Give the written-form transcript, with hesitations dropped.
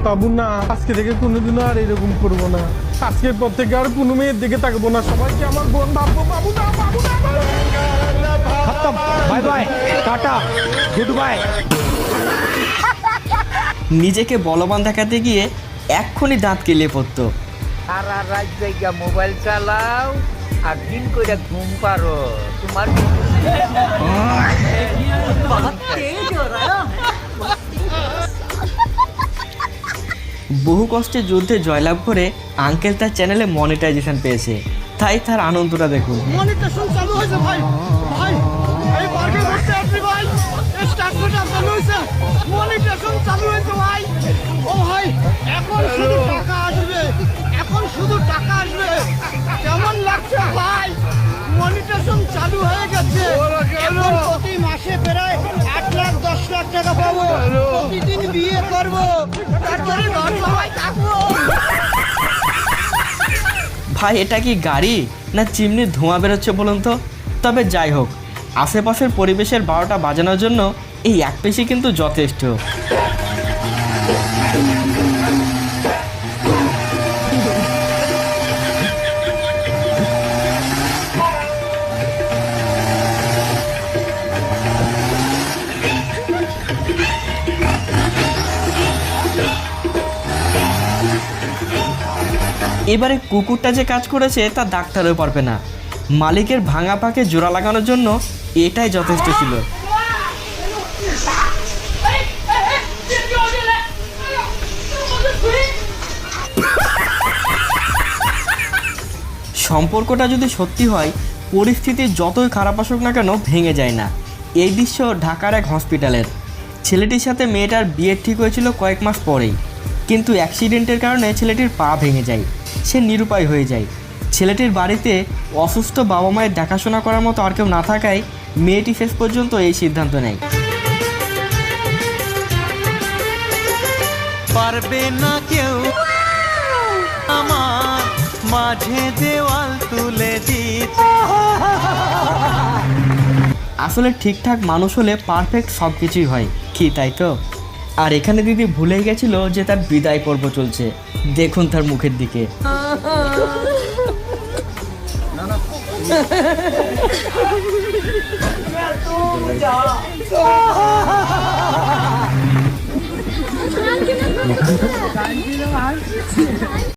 বাবু না, আজকে থেকে কোনোদিনও আর এরকম করবো না। আজকের পর থেকে আর কোনো মেয়ের দিকে তাকাবো না, সবাইকে আমার বোন ভাববো। বাবু না, বাবু না, খতম, bye bye, tata, good bye. নিজেকে বলবান দেখাতে গিয়ে এক্ষুনি দাঁত কেলিয়ে পড়তো। সারা রাত জায়গা মোবাইল চালাও আর দিন করে ঘুম পারো। তোমার বহু কষ্টে যুদ্ধে জয়লাভ করে আঙ্কেল তার চ্যানেলে মনিটাইজেশন পেয়েছে, তাই তার আনন্দটা দেখুন। মনিটাইজেশন চালু হয়েছে ভাই, ভাই এই বার্গে করতে আপনি ভাই, স্টার্টটা চালু হয়েছে, মনিটাইজেশন চালু হয়েছে ভাই। ও ভাই, এখন শুধু টাকা আসবে, এখন শুধু টাকা আসবে। কেমন লাগছে ভাই? মনিটাইজেশন চালু হয়ে গেছে, এখন প্রতি মাসে প্রায় 8 লাখ 10 লাখ টাকা পাবো, প্রতিদিন বিয়ে করবো, তারপরে ঘর সবাই থাকবো। ভাই এটা কি গাড়ি না চিমনির ধোঁয়া বেরোচ্ছে বলুন তো? তবে যাই হোক, আশেপাশের পরিবেশের 12টা বাজানোর জন্য এই এক পেশি কিন্তু যথেষ্ট। এবারে কুকুরটা যে কাজ করেছে তা ডাক্তারও পারবে না। মালিকের ভাঙা পাকে জোড়া লাগানোর জন্য এটাই যথেষ্ট ছিল। সম্পর্কটা যদি সত্যি হয়, পরিস্থিতি যতই খারাপ আসুক না কেন ভেঙে যায় না। এই দৃশ্য ঢাকার এক হসপিটালের। ছেলেটির সাথে মেয়েটার বিয়ে ঠিক হয়েছিল কয়েক মাস পরেই, কিন্তু অ্যাক্সিডেন্টের কারণে ছেলেটির পা ভেঙে যায়, সে নিরুপায় হয়ে যায়। ছেলেটির বাড়িতে অসুস্থ বাবা মায়ের দেখাশোনা করার মতো আর কেউ না থাকায় মেয়েটি শেষ পর্যন্ত এই সিদ্ধান্ত নেয়। পারবে না কেউ আমার মাঝে দেওয়াল তুলে দিতে। আসলে ঠিকঠাক মানুষ হলে পারফেক্ট সব কিছুই হয় কি, তাই তো? আর এখানে দিদি ভুলেই গেছিল যে তার বিদায় পর্ব চলছে। দেখুন তার মুখের দিকে।